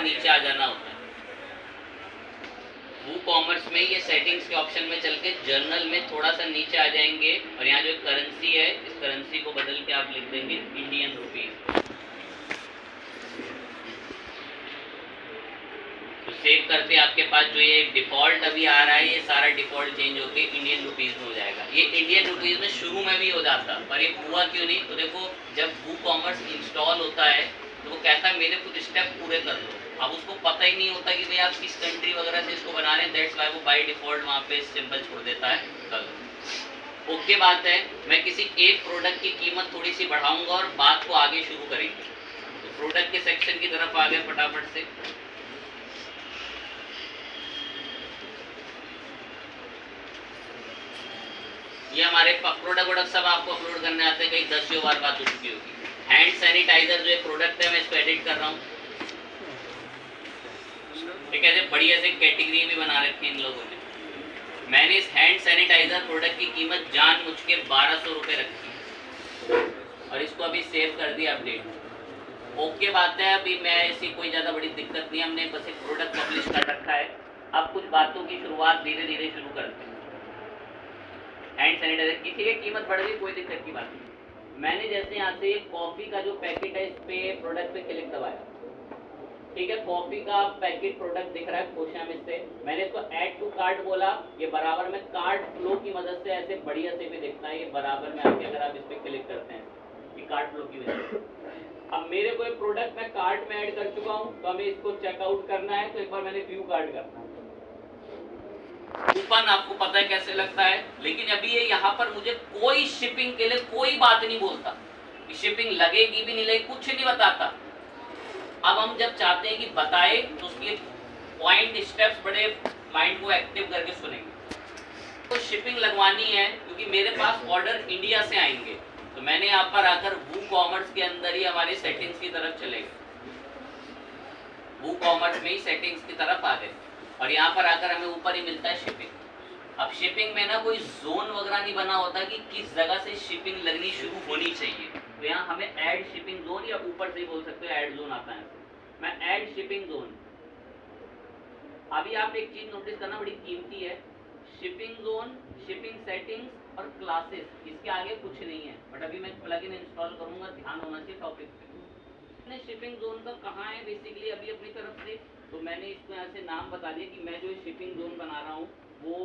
नीचे आ जाना होता है। वो कॉमर्स में ये सेटिंग्स के ऑप्शन में चल के जर्नल में थोड़ा सा नीचे आ जाएंगे और यहाँ जो करेंसी है इस करेंसी को बदल के आप लिख देंगे इंडियन रुपीज। तो सेव करते आपके पास जो ये डिफॉल्ट अभी आ रहा है ये सारा डिफॉल्ट चेंज होके इंडियन रुपीज में हो जाएगा। ये इंडियन रुपीज में शुरू में भी हो जाता पर ये हुआ क्यों नहीं? तो देखो जब वो कॉमर्स इंस्टॉल होता है तो वो कहता है मेरे कुछ स्टेप पूरे कर लो। अब उसको पता ही नहीं होता कि भाई आप किस कंट्री वगैरह से इसको बना रहे हैं, दैट्स व्हाई वो बाय डिफॉल्ट वहाँ पे सिंबल छोड़ देता है कल। ओके बात है, मैं किसी एक प्रोडक्ट की कीमत थोड़ी सी बढ़ाऊंगा और बात को आगे शुरू करेंगे। तो प्रोडक्ट के सेक्शन की तरफ आ गए फटाफट से। ये हमारे प्रोडक्ट सब आपको अपलोड करने आते हैं, कहीं 10 बार बात हो चुकी होगी। हैंड सैनिटाइजर जो एक प्रोडक्ट है मैं इसको एडिट कर रहा हूँ। एक ऐसे बढ़िया से कैटेगरी भी बना रखी है इन लोगों ने। मैंने इस हैंड सैनिटाइजर प्रोडक्ट की कीमत जानबूझ के 1200 रुपये रखी और इसको अभी सेव कर दिया अपडेट। ओके बात है, अभी मैं ऐसी कोई ज़्यादा बड़ी दिक्कत नहीं, हमने बस एक प्रोडक्ट पब्लिश कर रखा है। अब कुछ बातों की शुरुआत धीरे धीरे शुरू करते हैं। हैंड सैनिटाइजर की ठीक है कीमत बढ़ गई, कोई दिक्कत की बात नहीं। मैंने जैसे यहाँ से कॉफ़ी का जो पैकेट है इस पे प्रोडक्ट पे क्लिक दबाया, ठीक है, कॉफी का पैकेट प्रोडक्ट दिख रहा है कोशिश से। मैंने इसको ऐड टू कार्ट बोला, ये बराबर में कार्ट फ्लो की मदद से ऐसे बढ़िया से भी दिखता है। ये बराबर में आके अगर आप इस पर क्लिक करते हैं कि कार्ट फ्लो की वजह से अब मेरे को एक प्रोडक्ट मैं कार्ट में ऐड कर चुका हूँ, तो हमें इसको चेकआउट करना है। तो एक बार मैंने व्यू कार्ट करना है, कूपन आपको पता है कैसे लगता है, लेकिन अभी ये यहाँ पर मुझे कोई शिपिंग के लिए कोई बात नहीं बोलता कि शिपिंग लगेगी भी नहीं लगेगी, कुछ नहीं बताता। अब हम जब चाहते हैं कि बताए तो उसके पॉइंट स्टेप्स बड़े माइंड को एक्टिव करके सुनेंगे। तो शिपिंग लगवानी है क्योंकि मेरे पास ऑर्डर इंडिया से आएंगे, तो मैंने यहाँ पर आकर वू कॉमर्स के अंदर ही हमारी सेटिंग्स की तरफ चले गए। वू कॉमर्स में ही सेटिंग्स की तरफ आ गए और यहाँ पर आकर हमें ऊपर ही मिलता है शिपिंग। अब शिपिंग में ना कोई जोन वगैरह नहीं बना होता कि किस जगह से शिपिंग लगनी शुरू होनी चाहिए। तो यहाँ हमें ऐड शिपिंग जोन, या ऊपर से ही बोल सकते हो ऐड जोन आता है। मैं ऐड शिपिंग जोन, अभी आप एक चीज नोटिस करना बड़ी कीमती है, शिपिंग जोन, शिपिंग सेटिंग्स और क्लासेस, इसके आगे कुछ नहीं है। बट अभी मैं प्लगइन इंस्टॉल करूंगा, ध्यान होना चाहिए टॉपिक पे। शिपिंग जोन का कहाँ है बेसिकली अभी अपनी तरफ से, तो मैंने इसको यहाँ से नाम बता दिया कि मैं जो शिपिंग जोन बना रहा हूँ वो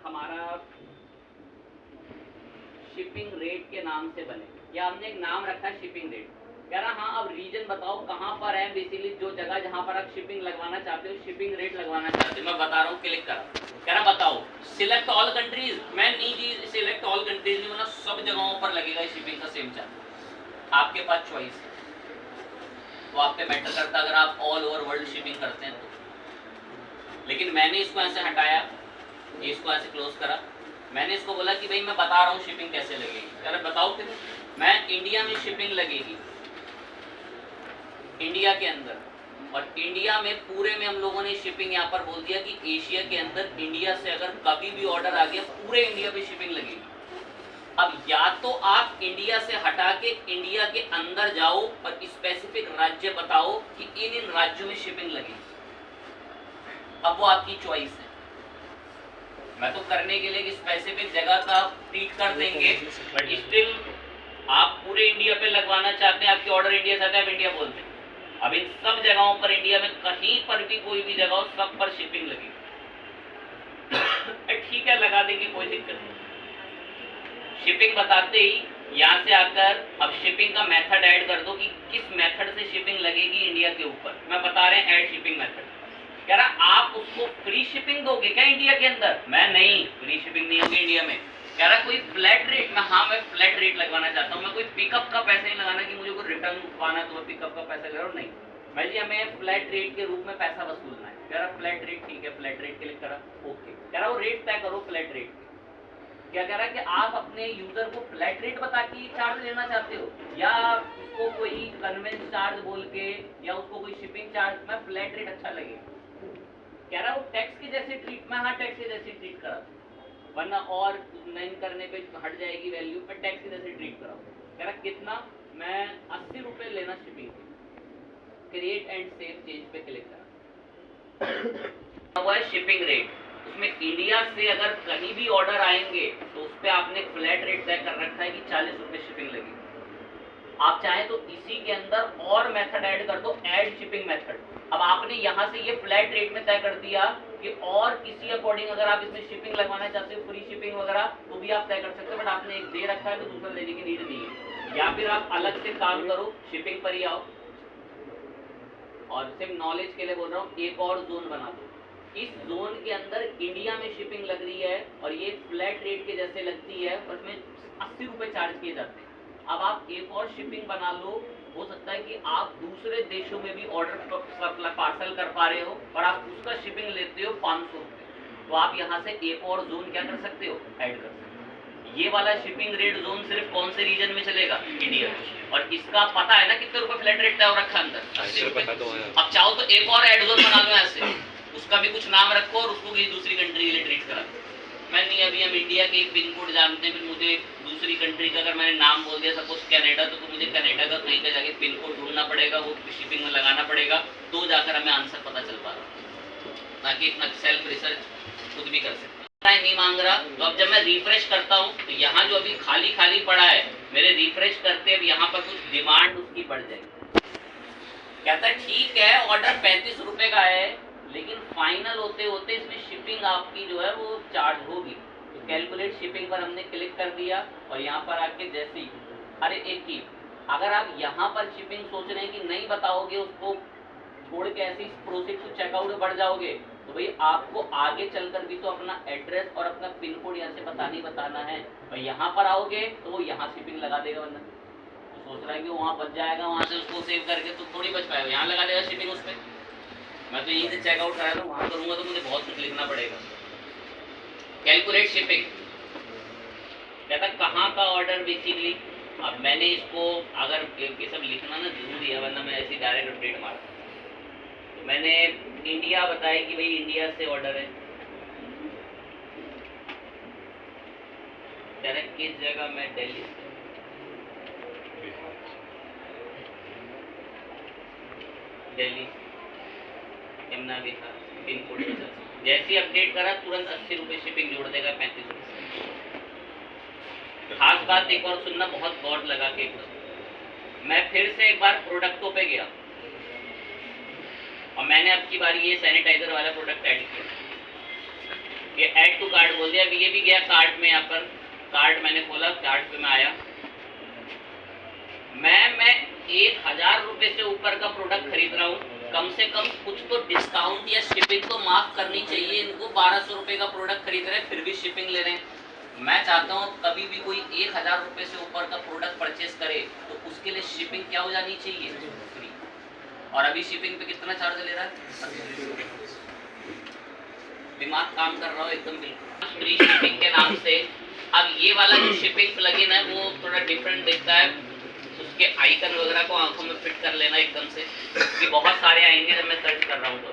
हमारा शिपिंग रेट के नाम से बने, या हमने एक नाम रखा है शिपिंग रेट। कह रहा हाँ अब रीजन बताओ कहाँ पर है, बेसिकली जो जगह जहाँ पर आप शिपिंग लगवाना चाहते हो, शिपिंग रेट लगवाना चाहते हो। मैं बता रहा हूँ, क्लिक करा, कह रहा बताओ सिलेक्ट ऑल कंट्रीज। मैं नहीं जी सिलेक्ट ऑल कंट्रीज नहीं बोला, सब जगहों पर लगेगा शिपिंग का सेम चार्ज। आपके पास चॉइस है, तो आप पे मैटर करता अगर आप ऑल ओवर वर्ल्ड शिपिंग करते हैं तो। लेकिन मैंने इसको ऐसे हटाया, इसको ऐसे क्लोज करा। मैंने इसको बोला कि भाई मैं बता रहा हूँ शिपिंग कैसे लगेगी। कह रहा बताओ फिर। मैं इंडिया में शिपिंग लगेगी, इंडिया के अंदर, और इंडिया में पूरे में हम लोगों ने शिपिंग यहाँ पर बोल दिया कि एशिया के अंदर इंडिया से अगर कभी भी ऑर्डर आ गया पूरे इंडिया पे शिपिंग लगेगी। अब या तो आप इंडिया से हटा के इंडिया के अंदर जाओ और स्पेसिफिक राज्य बताओ कि इन राज्यों में शिपिंग लगेगी। अब वो आपकी चॉइस है। मैं तो करने के लिए स्पेसिफिक जगह का ट्रीट कर देंगे, बट स्टिल आप पूरे इंडिया पे लगवाना चाहते हैं, आपके ऑर्डर इंडिया से आते हैं, आप इंडिया बोलते हैं। अब इन सब जगहों पर इंडिया में कहीं पर भी कोई भी जगह हो, सब पर शिपिंग लगेगी। ठीक है लगा देंगे, कोई दिक्कत नहीं। शिपिंग बताते ही यहाँ से आकर अब शिपिंग का मेथड ऐड कर दो कि किस मेथड से शिपिंग लगेगी इंडिया के ऊपर। मैं बता रहे हैं ऐड शिपिंग मेथड। कह रहा आप उसको फ्री शिपिंग दोगे क्या इंडिया के अंदर? मैं नहीं, फ्री शिपिंग नहीं होगी इंडिया में। कह रहा कोई फ्लैट रेट में, हाँ मैं फ्लैट रेट लगवाना चाहता हूँ। मैं कोई पिकअप का पैसा नहीं लगाना कि मुझे कोई रिटर्न पाना तो मैं पिकअप का पैसा ले रहा हूँ, नहीं। मैं जी हमें फ्लैट रेट के रूप में पैसा वसूलना है। कह रहा फ्लैट रेट, ठीक है फ्लैट रेट क्लिक करा, ओके। कह रहा वो रेट तय करो फ्लैट रेट। क्या कह रहा है कि आप अपने यूजर को फ्लैट रेट बता के चार्ज लेना चाहते हो, या उसको कोई कन्वेंस चार्ज बोल के, या उसको कोई शिपिंग चार्ज। मैं फ्लैट रेट अच्छा लगे। कह रहा वो टैक्स की जैसे ट्रीट, मैं हाँ टैक्स की जैसे ट्रीट करा, वरना और नहीं करने पे हट जाएगी वैल्यू, पर टैक्स की जैसे ट्रीट करा। कह रहा कितना? मैं 80 रुपये लेना शिपिंग के। क्रिएट एंड सेव चेंज पे क्लिक करा। हुआ है शिपिंग रेट, उसमें इंडिया से अगर कहीं भी ऑर्डर आएंगे तो उस पर आपने फ्लैट रेट तय कर रखा है कि 40 रुपए शिपिंग लगेगी। आप चाहें तो इसी के अंदर और मेथड ऐड कर दो, ऐड शिपिंग मेथड। अब आपने यहाँ से ये फ्लैट रेट में तय कर दिया कि और किसी अकॉर्डिंग अगर आप इसमें शिपिंग लगवाना चाहते हो, फ्री शिपिंग वगैरह, तो भी आप तय कर सकते हो, बट आपने एक दे रखा है तो दूसरा देने की नीड नहीं है। या फिर आप अलग से काम करो, शिपिंग पर ही आओ, और सिर्फ नॉलेज के लिए बोल रहा हूँ, एक और जोन बना दो। इस जोन के अंदर इंडिया में शिपिंग लग रही है और ये फ्लैट रेट के जैसे लगती है, और इसमें 80 रुपए चार्ज किए जाते हैं। अब आप एक और शिपिंग बना लो, हो सकता है कि आप दूसरे देशों में भी ऑर्डर पार्सल कर पा रहे हो और आप उसका शिपिंग लेते हो 500 रुपए, तो आप यहाँ से एक और जोन क्या कर सकते हो, ऐड कर सकते हो। ये वाला शिपिंग रेट जोन सिर्फ कौन से रीजन में चलेगा, इंडिया। और इसका पता है ना कितने रुपए फ्लैट रेट तय हो रखा है अंदर, 80 रुपए। अब चाहो तो एक और ऐड जोन बना लो ऐसे, उसका भी कुछ नाम रखो और उसको किसी दूसरी कंट्री के लिए ट्रीट करा। मैं नहीं, अभी हम इंडिया के एक पिन कोड जानते हैं, फिर मुझे दूसरी कंट्री का अगर मैंने नाम बोल दिया सपोज कनाडा, तो मुझे कनाडा का कहीं का जाके पिन कोड ढूंढना पड़ेगा, वो शिपिंग में लगाना पड़ेगा, तो जाकर हमें आंसर पता चल पा रहा, ताकि इतना सेल्फ रिसर्च खुद भी कर सकते नहीं मांग रहा। तो अब जब मैं रिफ्रेश करता हूँ तो यहाँ जो अभी खाली खाली पड़ा है, मेरे रिफ्रेश करते अब यहाँ पर कुछ डिमांड उसकी बढ़ जाएगी। कहता है ठीक है ऑर्डर 35 रुपए का है, लेकिन फाइनल होते होते इसमें शिपिंग आपकी जो है वो चार्ज होगी। तो कैलकुलेट शिपिंग पर हमने क्लिक कर दिया और यहाँ पर आके जैसे ही, अरे एक ही, अगर आप यहाँ पर शिपिंग सोच रहे हैं कि नहीं बताओगे, उसको छोड़ के ऐसी प्रोसीड टू चेकआउट बढ़ जाओगे, तो भाई आपको आगे चलकर भी तो अपना एड्रेस और अपना पिन कोड यहाँ से बताना है, और यहाँ पर आओगे तो वो यहाँ शिपिंग लगा देगा, वरना तो सोच रहा है कि वहाँ बच जाएगा, वहाँ से उसको सेव करके तो थोड़ी बच पाएगा, यहाँ लगा देगा शिपिंग उस पर। मैं तो यहीं से चेकआउट करा दूँ, वहाँ करूँगा तो मुझे बहुत कुछ लिखना पड़ेगा। कैलकुलेट शिपिंग कहता कहाँ का ऑर्डर बेसिकली। अब मैंने इसको अगर ये सब लिखना ना जरूरी है, वरना मैं ऐसी डायरेक्ट अपडेट मारता। तो मैंने इंडिया बताया कि भाई इंडिया से ऑर्डर है, डायरेक्ट किस जगह, मैं दिल्ली से, दिल्ली यमुना बिहार, पिन कोड जैसे अपडेट करा तुरंत 80 रुपये शिपिंग जोड़ देगा, 35 रुपये। खास बात एक और सुनना, बहुत गौर लगा के, मैं फिर से एक बार प्रोडक्टों पे गया और मैंने अब की बारी ये सैनिटाइजर वाला प्रोडक्ट ऐड किया, ये ऐड टू कार्ट बोल दिया। ये भी गया कार्ट में, यहाँ पर कार्ट मैंने खोला, कार्ट पे मैं आया, मैं 1000 रुपये से ऊपर का प्रोडक्ट खरीद रहा हूँ, कम से कम कुछ तो डिस्काउंट या शिपिंग तो माफ करनी चाहिए इनको। 1200 रुपये का प्रोडक्ट खरीद रहे हैं फिर भी शिपिंग ले रहे हैं। मैं चाहता हूँ कभी भी कोई 1000 रुपये से ऊपर का प्रोडक्ट परचेस करे तो उसके लिए शिपिंग क्या हो जानी चाहिए, फ्री। और अभी शिपिंग पे कितना चार्ज ले रहा है, दिमाग काम कर रहा हो एकदम बिल्कुल, फ्री शिपिंग के नाम से। अब ये वाला जो शिपिंग प्लगइन है वो थोड़ा डिफरेंट दिखता है, उसके आइकन वगैरह को आंखों में फिट कर लेना एकदम से, कि बहुत सारे आएंगे जब मैं सर्च कर रहा हूँ तो।